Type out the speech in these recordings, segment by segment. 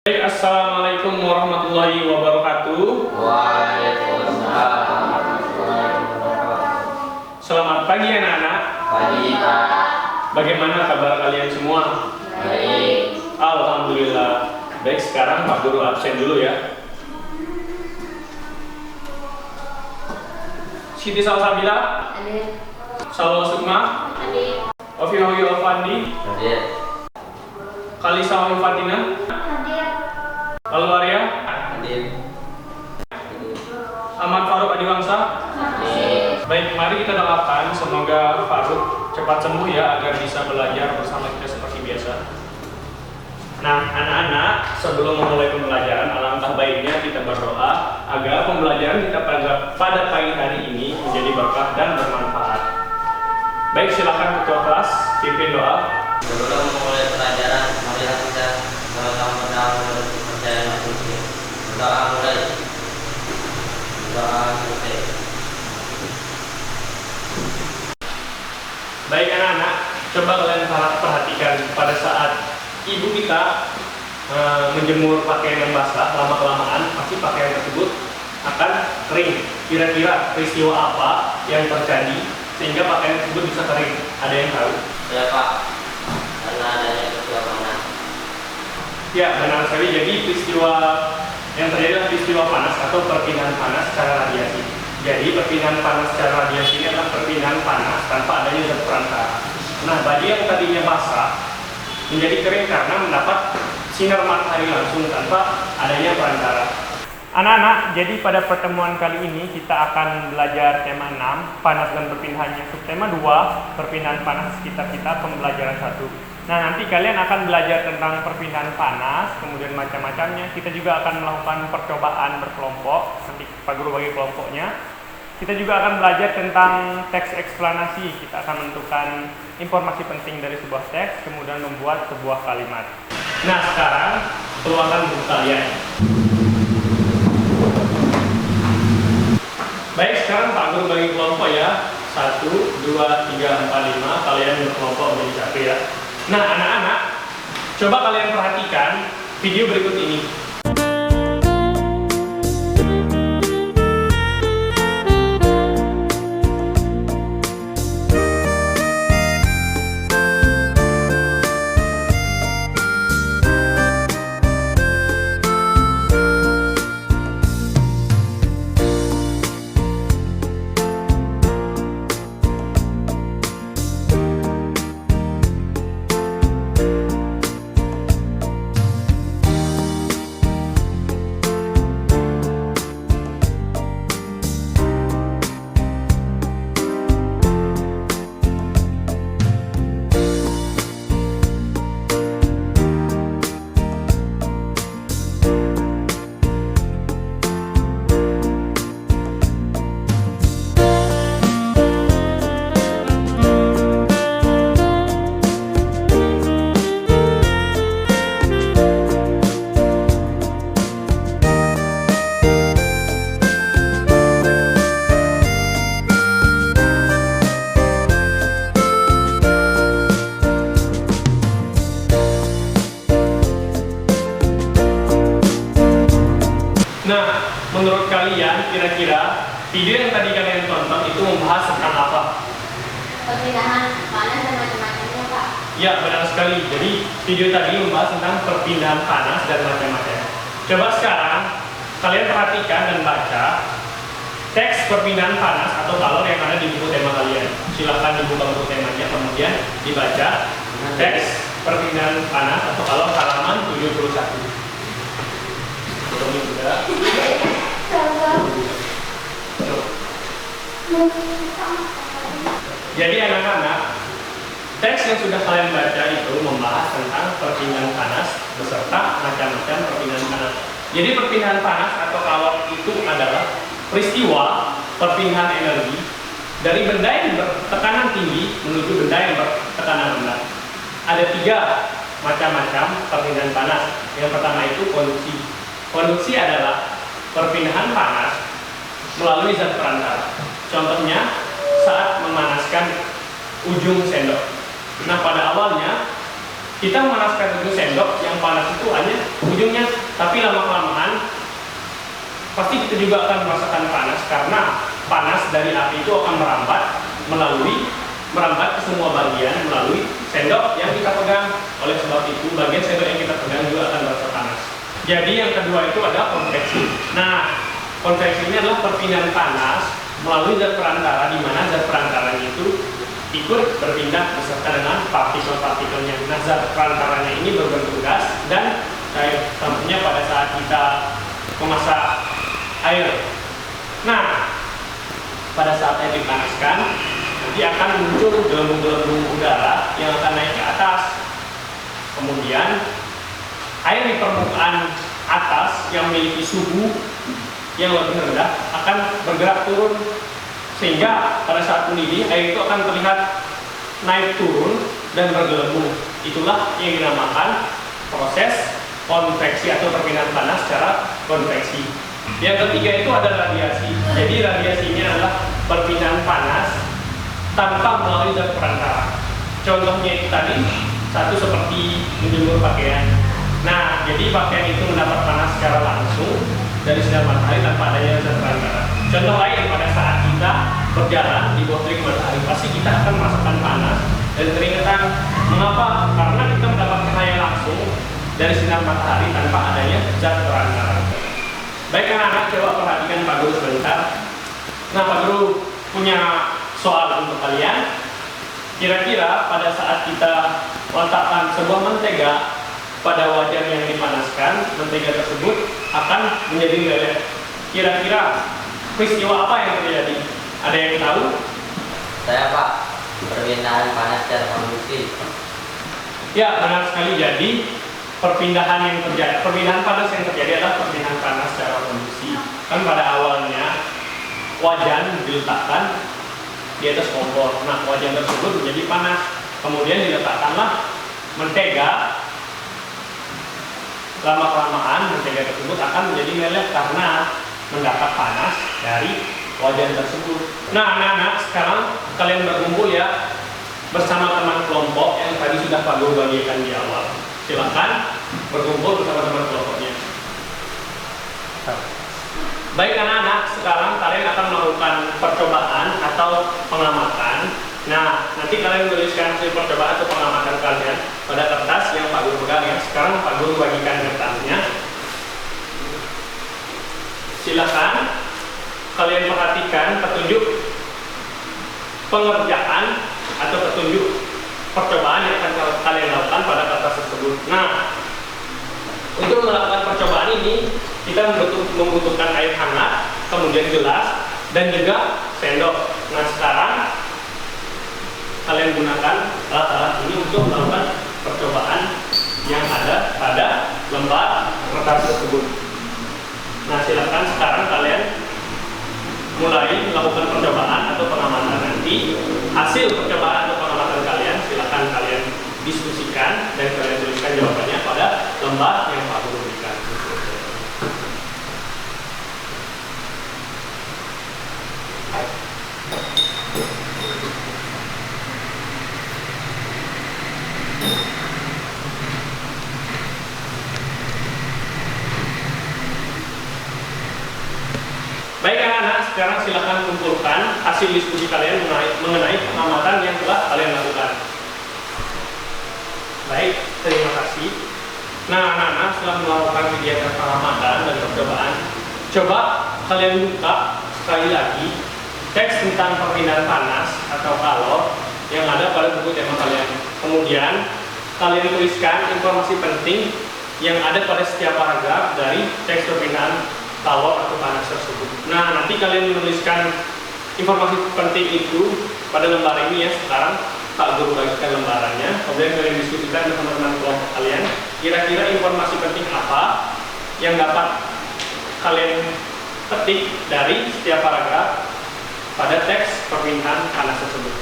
Baik, assalamualaikum warahmatullahi wabarakatuh. Waalaikumsalam warahmatullahi wabarakatuh. Selamat pagi anak-anak. Pagi Pak. Bagaimana kabar kalian semua? Baik. Alhamdulillah. Baik, sekarang Pak Guru absen dulu ya. Siti Salsabila, Hadir. Salwa Sukma, Hadir. Ofihowi Alfandi, Hadir. Kalisa Fatina, Hadir. Alwaria, Hadir. Ahmad Faruk Adiwangsa. Hadir. Baik, mari kita doakan semoga Faruk cepat sembuh ya agar bisa belajar bersama kita seperti biasa. Nah, anak-anak, sebelum memulai pembelajaran, alangkah baiknya kita berdoa agar pembelajaran kita pada pagi hari ini menjadi berkah dan bermanfaat. Baik, silakan ketua kelas pimpin doa. Sebelum memulai pelajaran, marilah kita sama-sama berdoa menurut kepercayaan masing-masing. Doa mulai. Doa selesai. Baik anak-anak, coba kalian perhatikan pada saat ibu kita menjemur pakaian yang basah, lama-kelamaan pasti pakaian tersebut akan kering. Kira-kira peristiwa apa yang terjadi sehingga pakaian tersebut bisa kering? Ada yang tahu? Ya Pak, karena adanya peristiwa panas. Ya, benar sekali. Jadi peristiwa yang terjadi adalah peristiwa panas atau perpindahan panas secara radiasi. Jadi perpindahan panas secara radiasi ini adalah perpindahan panas tanpa adanya zat perantara. Nah, baju yang tadinya basah menjadi kering karena mendapat sinar matahari langsung tanpa adanya perantara. Anak-anak, jadi pada pertemuan kali ini kita akan belajar tema 6, panas dan perpindahannya. Subtema 2, perpindahan panas sekitar kita, pembelajaran 1. Nah, nanti kalian akan belajar tentang perpindahan panas, kemudian macam-macamnya. Kita juga akan melakukan percobaan berkelompok, nanti Pak Guru bagi kelompoknya. Kita juga akan belajar tentang teks eksplanasi. Kita akan menentukan informasi penting dari sebuah teks, kemudian membuat sebuah kalimat. Nah, sekarang keluarkan buku kalian. Baik, sekarang Pak Guru bagi kelompok ya. 1, 2, 3, 4, 5. Kalian berkelompok menjadi satu ya. Nah, anak-anak, coba kalian perhatikan video berikut ini. Nah, menurut kalian kira-kira video yang tadi kalian tonton itu membahas tentang apa? Perpindahan panas dan macam-macamnya, Pak. Ya, benar sekali. Jadi video tadi membahas tentang perpindahan panas dan macam-macam. Coba sekarang kalian perhatikan dan baca teks perpindahan panas atau kalor yang ada di buku tema kalian. Silahkan dibuka buku temanya, kemudian dibaca teks perpindahan panas atau kalor halaman 71. Ini juga. Jadi anak-anak, teks yang sudah kalian baca itu membahas tentang perpindahan panas beserta macam-macam perpindahan panas. Jadi perpindahan panas atau kalor itu adalah peristiwa perpindahan energi dari benda yang bertekanan tinggi menuju benda yang bertekanan rendah. Ada 3 macam-macam perpindahan panas. Yang pertama itu konduksi. Konduksi adalah perpindahan panas melalui zat perantara. Contohnya saat memanaskan ujung sendok. Nah, pada awalnya kita memanaskan ujung sendok yang panas itu hanya ujungnya, tapi lama-kelamaan pasti kita juga akan merasakan panas, karena panas dari api itu akan merambat ke semua bagian melalui sendok yang kita pegang. Oleh sebab itu bagian sendok yang kita pegang juga akan merasa panas. Jadi yang kedua itu ada konveksi. Nah, konveksi ini adalah perpindahan panas melalui zat perantara, di mana zat perantaranya itu ikut berpindah beserta dengan partikel-partikelnya. Nah, zat perantaranya ini berbentuk gas dan cair. Contohnya pada saat kita memasak air. Nah, pada saat air dipanaskan, nanti akan muncul gelembung-gelembung udara yang akan naik ke atas. Kemudian air di permukaan atas yang memiliki suhu yang lebih rendah akan bergerak turun, sehingga pada saat mendidih air itu akan terlihat naik turun dan bergelembung. Itulah yang dinamakan proses konveksi atau perpindahan panas secara konveksi. Yang ketiga itu ada radiasi. Jadi radiasi ini adalah perpindahan panas tanpa melalui zat perantara. Contohnya itu tadi, satu seperti menjemur pakaian. Nah, jadi pakaian itu mendapat panas secara langsung dari sinar matahari tanpa adanya zat perantara. Contoh lain, pada saat kita berjalan di bawah terik matahari, pasti kita akan merasakan panas dan keringetan. Mengapa? Karena kita mendapat cahaya langsung dari sinar matahari tanpa adanya zat perantara. Baik anak-anak, coba perhatikan Pak Guru sebentar. Nah, Pak Guru punya soal untuk kalian. Kira-kira pada saat kita letakkan sebuah mentega pada wajan yang dipanaskan, mentega tersebut akan menjadi meleleh. Kira-kira peristiwa apa yang terjadi? Ada yang tahu? Saya Pak, perpindahan panas secara konveksi. Ya, benar sekali. Jadi perpindahan panas yang terjadi adalah perpindahan panas secara konveksi. Kan pada awalnya wajan diletakkan di atas kompor. Nah, wajan tersebut menjadi panas. Kemudian diletakkanlah mentega. Lama-kelamaan mentega tersebut akan menjadi meleleh karena mendapat panas dari wajan tersebut. Nah, anak-anak, sekarang kalian berkumpul ya bersama teman kelompok yang tadi sudah Pak Guru bagikan di awal. Silakan berkumpul bersama teman kelompoknya. Baik anak-anak, sekarang kalian akan melakukan percobaan atau pengamatan. Nah, nanti kalian menuliskan hasil percobaan atau pengamatan kalian pada kertas yang Pak Guru pegang ya. Sekarang Pak Guru bagikan kertasnya. Silakan kalian perhatikan petunjuk pengerjaan atau petunjuk percobaan yang akan kalian lakukan pada kertas tersebut. Nah, untuk melakukan percobaan ini kita membutuhkan air hangat, kemudian gelas, dan juga sendok. Nah, sekarang kalian gunakan alat-alat ini untuk melakukan percobaan yang ada pada lembar kertas tersebut. Nah, silakan sekarang kalian mulai melakukan percobaan atau pengamatan. Nanti hasil percobaan atau pengamatan kalian silakan kalian diskusikan dan kalian tuliskan jawabannya pada lembar yang Pak Guru berikan. Baik anak-anak, sekarang silakan kumpulkan hasil diskusi kalian mengenai pengamatan yang telah kalian lakukan. Baik, terima kasih. Nah anak-anak, setelah melakukan kegiatan pengamatan dan percobaan, coba kalian buka sekali lagi teks tentang perpindahan panas atau kalor yang ada pada buku tema kalian. Kemudian kalian tuliskan informasi penting yang ada pada setiap paragraf dari teks perpindahan kalor atau panas tersebut. Nah, nanti kalian menuliskan informasi penting itu pada lembar ini ya. Sekarang Pak Guru bagikan lembarannya, kemudian kalian diskusikan dengan teman-teman kelompok kalian. Kira-kira informasi penting apa yang dapat kalian petik dari setiap paragraf pada teks perpindahan panas tersebut.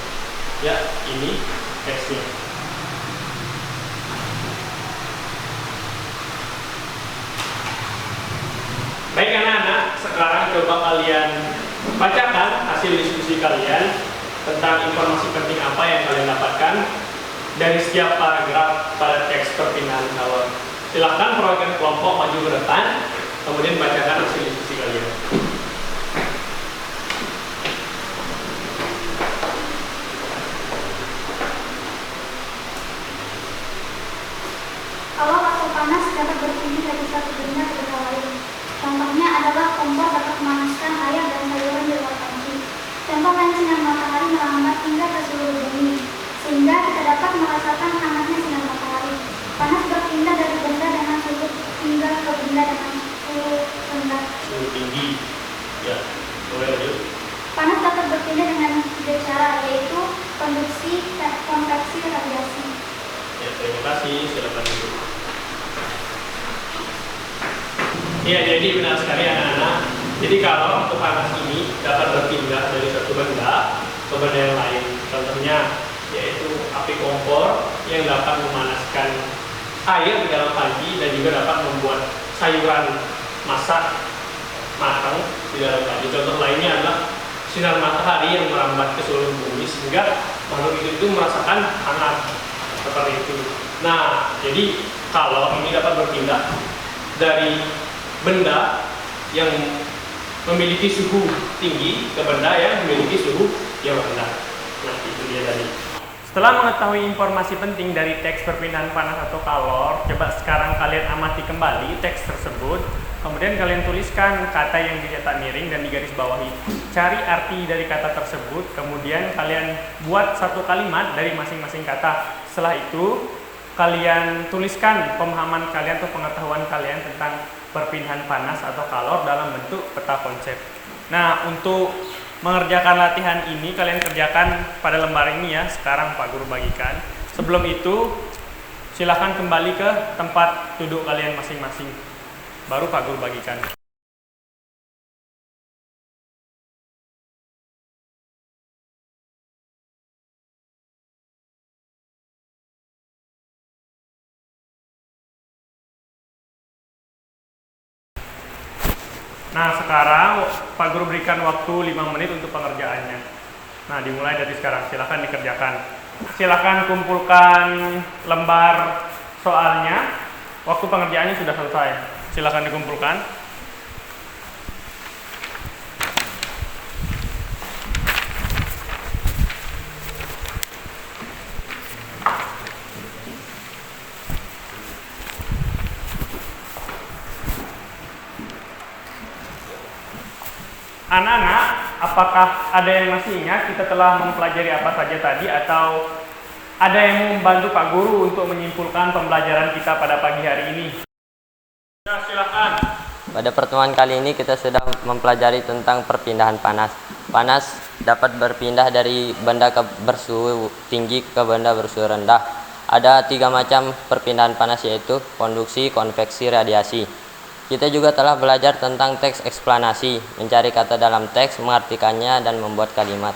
Ya, ini teksnya. Baik anak-anak, sekarang coba kalian bacakan hasil diskusi kalian tentang informasi penting apa yang kalian dapatkan dari setiap paragraf pada teks perpindahan kalor. Silakan perwakilan kelompok maju ke depan, kemudian bacakan hasil diskusi kalian. Kalor atau panas dapat berpindah dari satu benda ke benda lain. Contohnya adalah kompor dapat memanaskan air dan sayuran di luar tangki. Contoh lain, sinar matahari merambat hingga ke seluruh bumi, sehingga kita dapat merasakan hangatnya sinar matahari. Panas berpindah dari benda dengan suhu hingga ke benda dengan suhu rendah. Suhu tinggi. Ya, boleh lanjut. Panas dapat berpindah dengan 3 cara, yaitu konduksi, konveksi, radiasi. Ya, terima kasih. Silakan dulu. Ya, jadi benar sekali anak-anak. Jadi kalau untuk panas ini dapat berpindah dari satu benda ke benda yang lain. Contohnya yaitu api kompor yang dapat memanaskan air di dalam tangki dan juga dapat membuat sayuran masak matang di dalam tangki. Contoh lainnya adalah sinar matahari yang merambat ke seluruh bumi sehingga makhluk hidup itu merasakan hangat seperti itu. Nah, jadi kalau ini dapat berpindah dari benda yang memiliki suhu tinggi ke benda yang memiliki suhu yang rendah. Nah, itu dia tadi. Setelah mengetahui informasi penting dari teks perpindahan panas atau kalor, coba sekarang kalian amati kembali teks tersebut. Kemudian kalian tuliskan kata yang dicetak miring dan digaris bawahi. Cari arti dari kata tersebut, kemudian kalian buat satu kalimat dari masing-masing kata. Setelah itu, kalian tuliskan pemahaman kalian atau pengetahuan kalian tentang perpindahan panas atau kalor dalam bentuk peta konsep. Nah, untuk mengerjakan latihan ini kalian kerjakan pada lembar ini ya. Sekarang Pak Guru bagikan. Sebelum itu, silahkan kembali ke tempat duduk kalian masing-masing. Baru Pak Guru bagikan. Nah, sekarang Pak Guru berikan waktu 5 menit untuk pengerjaannya. Nah, dimulai dari sekarang. Silahkan dikerjakan. Silahkan kumpulkan lembar soalnya. Waktu pengerjaannya sudah selesai. Silahkan dikumpulkan. Anak-anak, apakah ada yang masih ingat kita telah mempelajari apa saja tadi, atau ada yang mau membantu Pak Guru untuk menyimpulkan pembelajaran kita pada pagi hari ini? Ya, silakan. Pada pertemuan kali ini kita sedang mempelajari tentang perpindahan panas. Panas dapat berpindah dari benda bersuhu tinggi ke benda bersuhu rendah. Ada 3 macam perpindahan panas, yaitu konduksi, konveksi, radiasi. Kita juga telah belajar tentang teks eksplanasi, mencari kata dalam teks, mengartikannya, dan membuat kalimat.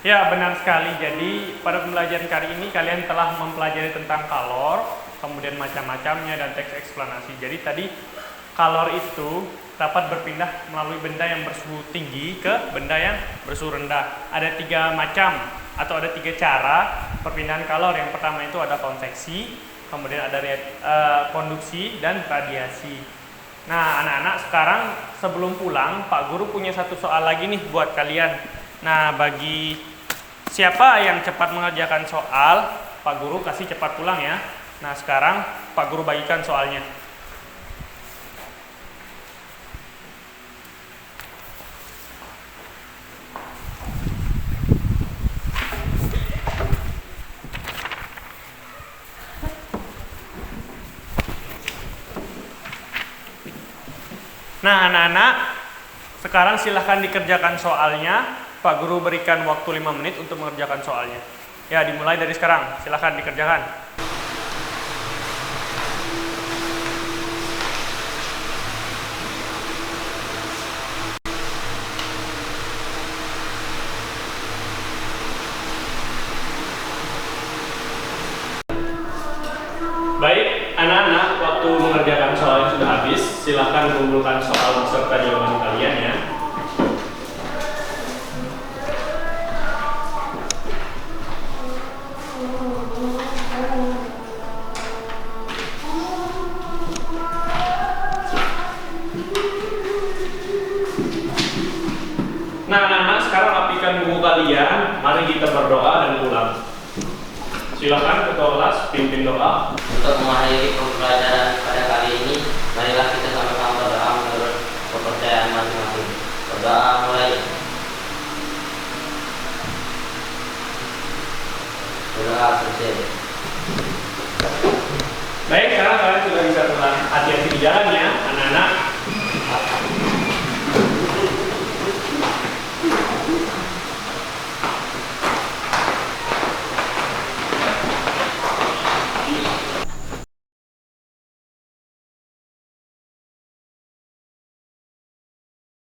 Ya, benar sekali. Jadi pada pembelajaran kali ini kalian telah mempelajari tentang kalor, kemudian macam-macamnya, dan teks eksplanasi. Jadi tadi kalor itu dapat berpindah melalui benda yang bersuhu tinggi ke benda yang bersuhu rendah. Ada 3 macam atau ada 3 cara perpindahan kalor. Yang pertama itu ada konveksi, kemudian ada konduksi, dan radiasi. Nah, anak-anak, sekarang sebelum pulang Pak Guru punya satu soal lagi nih buat kalian. Nah, bagi siapa yang cepat mengerjakan soal, Pak Guru kasih cepat pulang ya. Nah, sekarang Pak Guru bagikan soalnya. Nah, anak-anak, sekarang silahkan dikerjakan soalnya. Pak Guru berikan waktu 5 menit untuk mengerjakan soalnya. Ya, dimulai dari sekarang. Silahkan dikerjakan. Baik, anak-anak, waktu mengerjakan soalnya sudah habis. Silahkan kumpulkan soal beserta jawaban kalian ya. buku kalian, mari kita berdoa dan pulang. Silakan ketua kelas pimpin doa. Untuk mengakhiri pembelajaran pada kali ini, marilah kita sama-sama berdoa menurut kepercayaan masing-masing. Berdoa mulai. Berdoa selesai. Baik, sekarang kalian sudah bisa pulang. Hati-hati di jalan ya, anak-anak.